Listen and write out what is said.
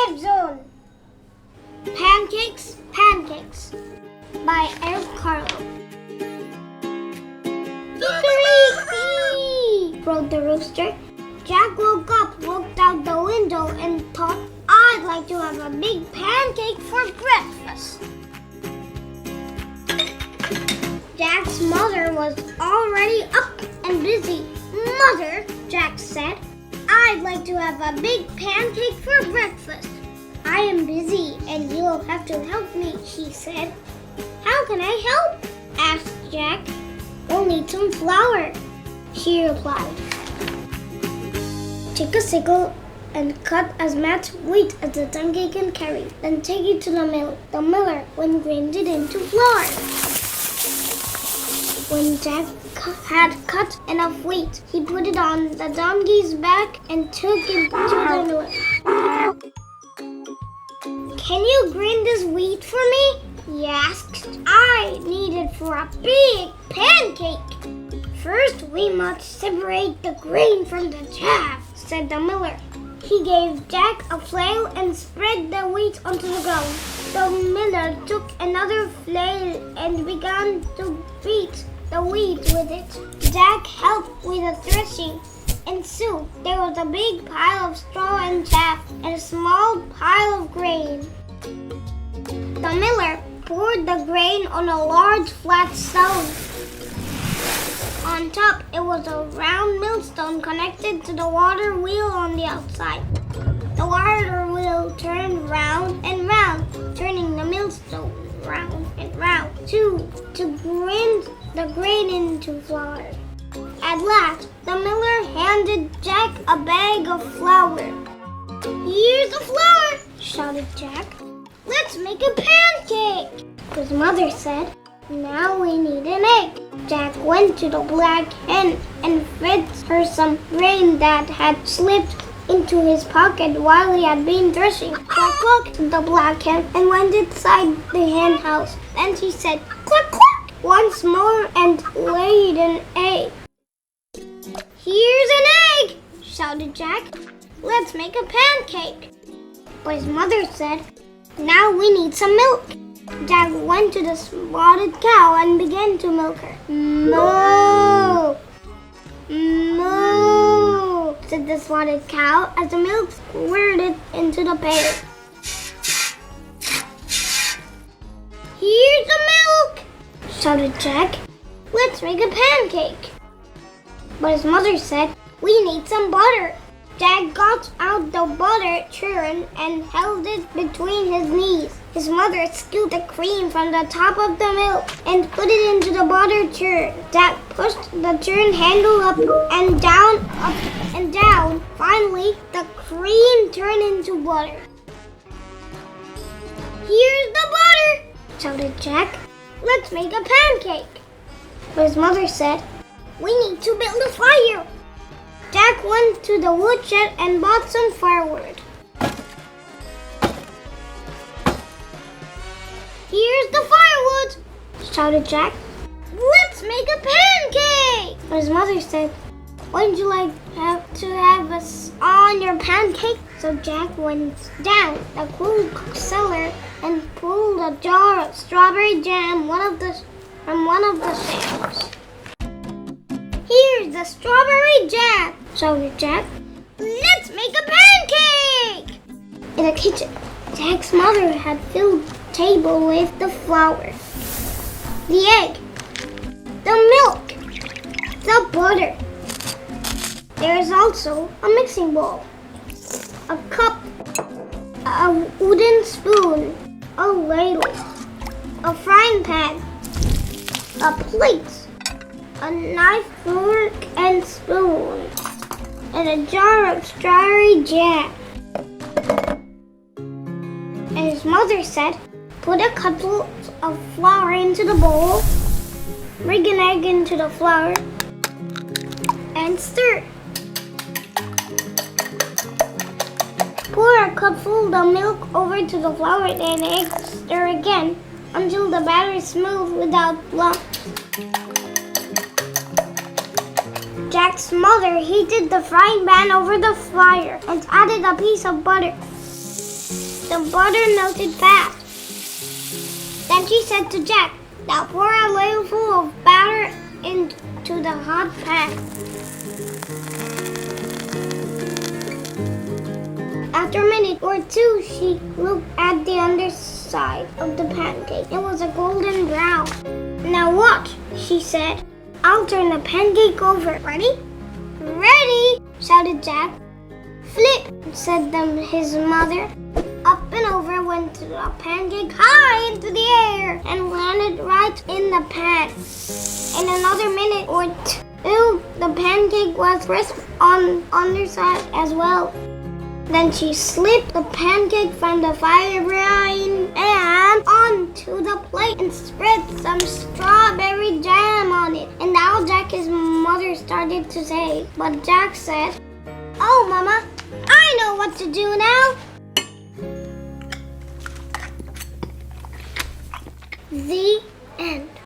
Safe Zone. Pancakes Pancakes by Eric Carle. Hickory! Crowed the rooster. Jack woke up, looked out the window, and thought, I'd like to have a big pancake for breakfast. Jack's mother was already up and busy. Mother, Jack said, I'd like to have a big pancake for breakfast. I am busy and you'll have to help me, she said. How can I help? Asked Jack. We'll need some flour, she replied. Take a sickle and cut as much wheat as the donkey can carry. Then take it to the mill. The miller will grind it into flour. When Jack had cut enough wheat, he put it on the donkey's back and took it to the miller. Can you grind this wheat for me? He asked. I need it for a big pancake. First, we must separate the grain from the chaff, said the miller. He gave Jack a flail and spread the wheat onto the ground. The miller took another flail and began to beat the wheat with it. Jack helped with the threshing, and soon there was a big pile of straw and chaff and a small pile of grain. The miller poured the grain on a large flat stone. On top, it was a round millstone connected to the water wheel on the outside. The water wheel turned round and round, turning the millstone round and round, to grind the grain into flour. At last, the miller handed Jack a bag of flour. Here's the flour, shouted Jack. Let's make a pancake. His mother said, now we need an egg. Jack went to the black hen and fed her some grain that had slipped into his pocket while he had been threshing. Cluck, cluck, said the black hen and went inside the hen house. Then she said, cluck, cluck, once more and laid an egg. Here's an egg, shouted Jack. Let's make a pancake. But his mother said, now we need some milk. Jack went to the spotted cow and began to milk her. Moo! Moo! Said the spotted cow as the milk squirted into the pail. Here's the milk! Shouted Jack. Let's make a pancake. But his mother said, we need some butter. Jack got out the butter churn and held it between his knees. His mother scooped the cream from the top of the milk and put it into the butter churn. Jack pushed the churn handle up and down. Finally, the cream turned into butter. Here's the butter, shouted Jack. Let's make a pancake. But his mother said, we need to build a fire. Jack went to the woodshed and bought some firewood. Here's the firewood, shouted Jack. Let's make a pancake. But his mother said, wouldn't you like to have us on your pancake? So Jack went down the cool cellar and pulled a jar of strawberry jam from one of the shelves. Here's the strawberry jam, shouted Jack. Let's make a pancake! In the kitchen, Jack's mother had filled the table with the flour, the egg, the milk, the butter. There is also a mixing bowl, a cup, a wooden spoon, a ladle, a frying pan, a plate, a knife, fork, and spoon, and a jar of strawberry jam. And his mother said, put a couple of flour into the bowl, rig an egg into the flour, and stir. Pour a cupful of milk over to the flour and egg. Stir again until the batter is smooth without lumps. Jack's mother heated the frying pan over the fire and added a piece of butter. The butter melted fast. Then she said to Jack, "Now pour a ladleful of batter into the hot pan." After a minute or two, she looked at the underside of the pancake. It was a golden brown. "Now watch," she said. "I'll turn the pancake over. Ready?" "Ready!" shouted Jack. "Flip," said his mother. Up and over went the pancake high into the air and landed right in the pan. In another minute or two, the pancake was crisp on underside as well. Then she slipped the pancake from the frying pan onto the plate and spread some strawberry jam on it. And now Jack's mother started to say, but Jack said, "Oh, Mama, I know what to do now." The end.